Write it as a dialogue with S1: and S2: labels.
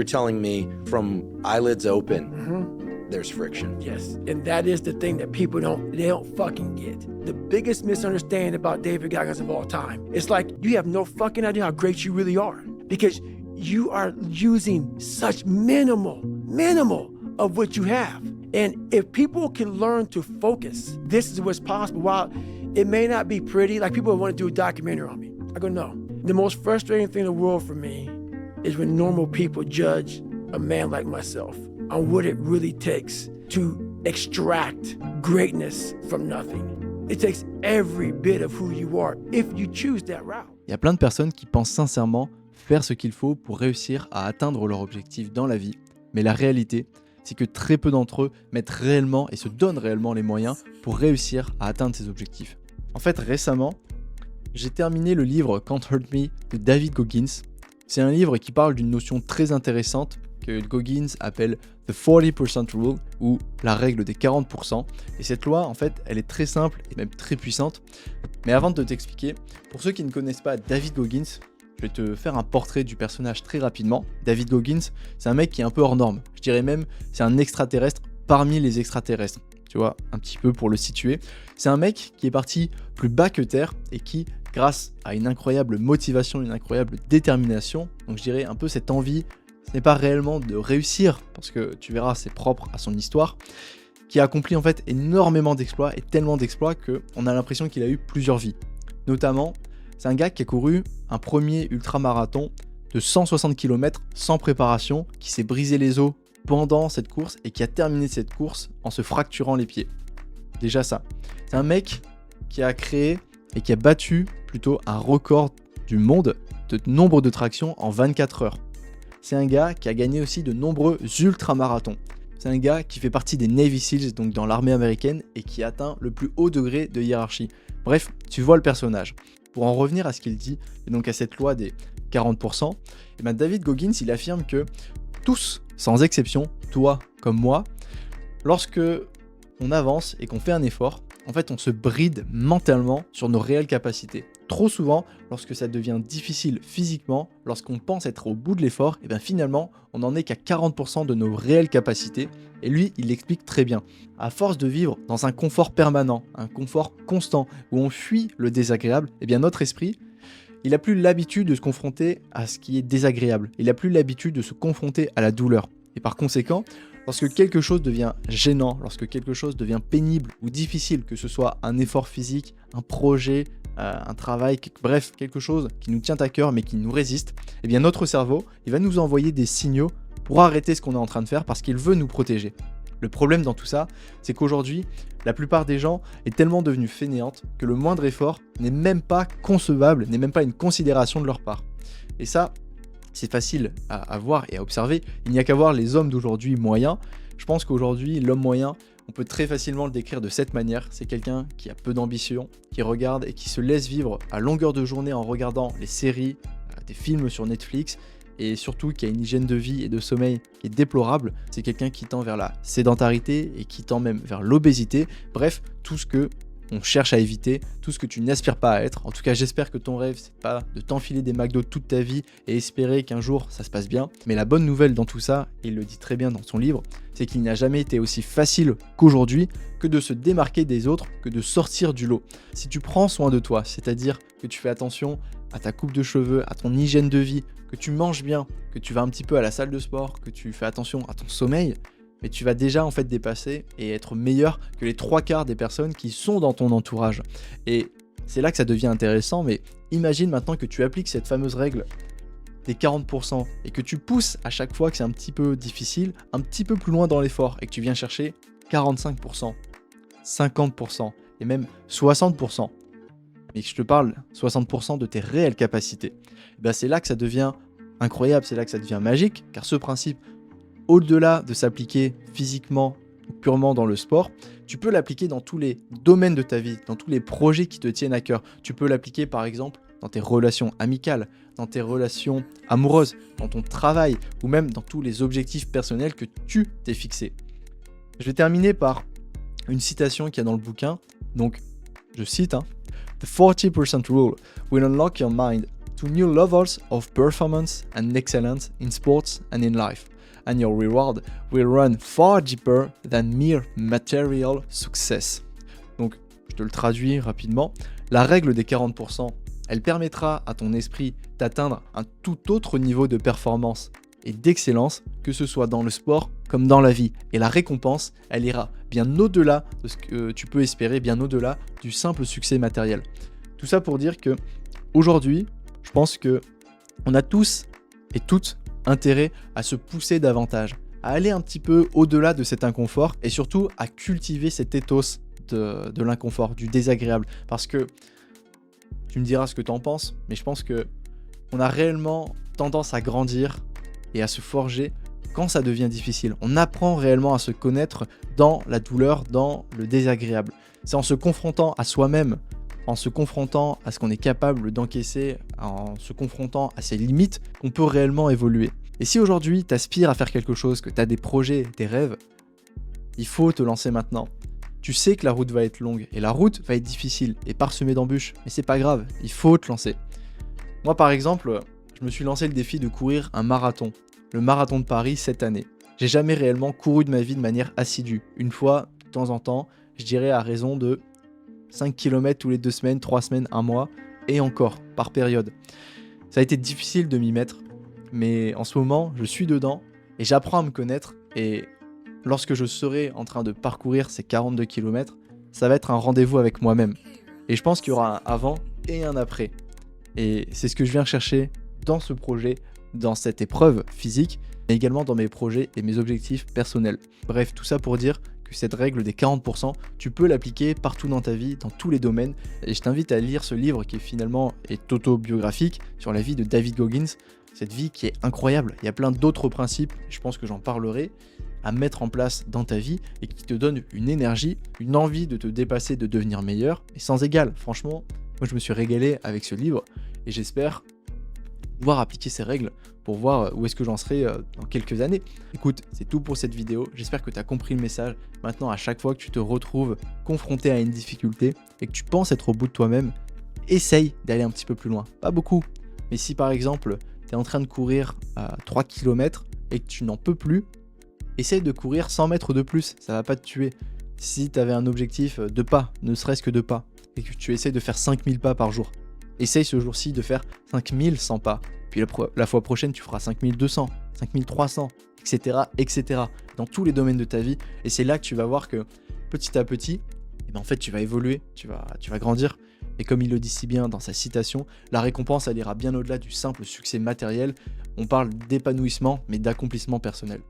S1: You're telling me from eyelids open,
S2: Mm-hmm.
S1: there's friction.
S2: Yes, and that is the thing that people don't fucking get. The biggest misunderstanding about David Goggins of all time. It's like you have no fucking idea how great you really are because you are using such minimal of what you have. And if people can learn to focus, this is what's possible. While it may not be pretty, like people want to do a documentary on me. I go, no. The most frustrating thing in the world for me is when normal people judge a man like myself on what it really takes to extract greatness from nothing. It takes every bit of who you are if you choose that route.
S3: Il y a plein de personnes qui pensent sincèrement faire ce qu'il faut pour réussir à atteindre leur objectif dans la vie. Mais la réalité, c'est que très peu d'entre eux mettent réellement et se donnent réellement les moyens pour réussir à atteindre ces objectifs. En fait, récemment, j'ai terminé le livre Can't Hurt Me de David Goggins. C'est un livre qui parle d'une notion très intéressante que Goggins appelle The 40% Rule, ou la règle des 40%. Et cette loi, en fait, elle est très simple et même très puissante. Mais avant de t'expliquer, pour ceux qui ne connaissent pas David Goggins, je vais te faire un portrait du personnage très rapidement. David Goggins, c'est un mec qui est un peu hors norme. Je dirais même, c'est un extraterrestre parmi les extraterrestres. Tu vois, un petit peu pour le situer. C'est un mec qui est parti plus bas que terre et qui, grâce à une incroyable motivation, une incroyable détermination, donc je dirais un peu cette envie, ce n'est pas réellement de réussir, parce que tu verras, c'est propre à son histoire, qui a accompli en fait énormément d'exploits et tellement d'exploits qu'on a l'impression qu'il a eu plusieurs vies. Notamment, c'est un gars qui a couru un premier ultramarathon de 160 km sans préparation, qui s'est brisé les os pendant cette course et qui a terminé cette course en se fracturant les pieds. Déjà ça. C'est un mec qui a créé et qui a battu plutôt un record du monde de nombre de tractions en 24 heures. C'est un gars qui a gagné aussi de nombreux ultramarathons. C'est un gars qui fait partie des Navy Seals, donc dans l'armée américaine, et qui atteint le plus haut degré de hiérarchie. Bref, tu vois le personnage. Pour en revenir à ce qu'il dit, et donc à cette loi des 40%, et ben David Goggins, il affirme que tous, sans exception, toi comme moi, lorsque on avance et qu'on fait un effort, en fait on se bride mentalement sur nos réelles capacités. Trop souvent, lorsque ça devient difficile physiquement, lorsqu'on pense être au bout de l'effort, et bien finalement on n'en est qu'à 40% de nos réelles capacités. Et lui, il l'explique très bien. À force de vivre dans un confort permanent, un confort constant, où on fuit le désagréable, et bien notre esprit, il n'a plus l'habitude de se confronter à ce qui est désagréable. Il n'a plus l'habitude de se confronter à la douleur. Et par conséquent, lorsque quelque chose devient gênant, lorsque quelque chose devient pénible ou difficile, que ce soit un effort physique, un projet, un travail, bref, quelque chose qui nous tient à cœur mais qui nous résiste, eh bien notre cerveau, il va nous envoyer des signaux pour arrêter ce qu'on est en train de faire parce qu'il veut nous protéger. Le problème dans tout ça, c'est qu'aujourd'hui, la plupart des gens est tellement devenue fainéante que le moindre effort n'est même pas concevable, n'est même pas une considération de leur part. Et ça, c'est facile à voir et à observer. Il n'y a qu'à voir les hommes d'aujourd'hui moyens. Je pense qu'aujourd'hui, l'homme moyen, on peut très facilement le décrire de cette manière. C'est quelqu'un qui a peu d'ambition, qui regarde et qui se laisse vivre à longueur de journée en regardant les séries, des films sur Netflix, et surtout qui a une hygiène de vie et de sommeil qui est déplorable. C'est quelqu'un qui tend vers la sédentarité et qui tend même vers l'obésité. Bref, tout ce que on cherche à éviter, tout ce que tu n'aspires pas à être. En tout cas, j'espère que ton rêve, c'est pas de t'enfiler des McDo toute ta vie et espérer qu'un jour ça se passe bien. Mais la bonne nouvelle dans tout ça, et il le dit très bien dans son livre, c'est qu'il n'a jamais été aussi facile qu'aujourd'hui que de se démarquer des autres, que de sortir du lot. Si tu prends soin de toi, c'est-à-dire que tu fais attention à ta coupe de cheveux, à ton hygiène de vie, que tu manges bien, que tu vas un petit peu à la salle de sport, que tu fais attention à ton sommeil, mais tu vas déjà en fait dépasser et être meilleur que les 3/4 des personnes qui sont dans ton entourage. Et c'est là que ça devient intéressant, mais imagine maintenant que tu appliques cette fameuse règle des 40% et que tu pousses à chaque fois que c'est un petit peu difficile, un petit peu plus loin dans l'effort et que tu viens chercher 45%, 50% et même 60%. Mais que je te parle 60% de tes réelles capacités. Ben c'est là que ça devient incroyable, c'est là que ça devient magique, car ce principe, au-delà de s'appliquer physiquement ou purement dans le sport, tu peux l'appliquer dans tous les domaines de ta vie, dans tous les projets qui te tiennent à cœur. Tu peux l'appliquer par exemple dans tes relations amicales, dans tes relations amoureuses, dans ton travail ou même dans tous les objectifs personnels que tu t'es fixés. Je vais terminer par une citation qu'il y a dans le bouquin. Donc, je cite, The 40% rule will unlock your mind to new levels of performance and excellence in sports and in life. And your reward will run far deeper than mere material success. Donc, je te le traduis rapidement. La règle des 40%, elle permettra à ton esprit d'atteindre un tout autre niveau de performance et d'excellence, que ce soit dans le sport comme dans la vie. Et la récompense, elle ira bien au-delà de ce que tu peux espérer, bien au-delà du simple succès matériel. Tout ça pour dire que aujourd'hui, je pense que on a tous et toutes intérêt à se pousser davantage, à aller un petit peu au-delà de cet inconfort et surtout à cultiver cet ethos de l'inconfort, du désagréable. Parce que tu me diras ce que tu en penses, mais je pense que on a réellement tendance à grandir et à se forger quand ça devient difficile. On apprend réellement à se connaître dans la douleur, dans le désagréable. C'est en se confrontant à soi-même, en se confrontant à ce qu'on est capable d'encaisser, en se confrontant à ses limites, qu'on peut réellement évoluer. Et si aujourd'hui tu aspires à faire quelque chose, que tu as des projets, des rêves, il faut te lancer maintenant. Tu sais que la route va être longue et la route va être difficile et parsemée d'embûches, mais c'est pas grave, il faut te lancer. Moi par exemple, je me suis lancé le défi de courir un marathon, le marathon de Paris cette année. J'ai jamais réellement couru de ma vie de manière assidue. Une fois, de temps en temps, je dirais à raison de 5 km tous les 2 semaines, 3 semaines, 1 mois, et encore, par période. Ça a été difficile de m'y mettre, mais en ce moment, je suis dedans, et j'apprends à me connaître, et lorsque je serai en train de parcourir ces 42 km, ça va être un rendez-vous avec moi-même. Et je pense qu'il y aura un avant et un après. Et c'est ce que je viens chercher dans ce projet, dans cette épreuve physique, mais également dans mes projets et mes objectifs personnels. Bref, tout ça pour dire que cette règle des 40%, tu peux l'appliquer partout dans ta vie, dans tous les domaines. Et je t'invite à lire ce livre qui finalement est autobiographique sur la vie de David Goggins. Cette vie qui est incroyable. Il y a plein d'autres principes, je pense que j'en parlerai, à mettre en place dans ta vie et qui te donnent une énergie, une envie de te dépasser, de devenir meilleur, et sans égal. Franchement, moi je me suis régalé avec ce livre et j'espère pouvoir appliquer ces règles pour voir où est-ce que j'en serai dans quelques années. Écoute, c'est tout pour cette vidéo. J'espère que tu as compris le message. Maintenant, à chaque fois que tu te retrouves confronté à une difficulté et que tu penses être au bout de toi-même, essaye d'aller un petit peu plus loin. Pas beaucoup, mais si par exemple, tu es en train de courir à 3 km et que tu n'en peux plus, essaye de courir 100 mètres de plus. Ça va pas te tuer. Si tu avais un objectif de pas, ne serait-ce que de pas, et que tu essayes de faire 5000 pas par jour, essaye ce jour-ci de faire 5100 pas. Puis la fois prochaine, tu feras 5200, 5300, etc., etc. Dans tous les domaines de ta vie. Et c'est là que tu vas voir que petit à petit, en fait, tu vas évoluer, tu vas grandir. Et comme il le dit si bien dans sa citation, la récompense, elle ira bien au-delà du simple succès matériel. On parle d'épanouissement, mais d'accomplissement personnel.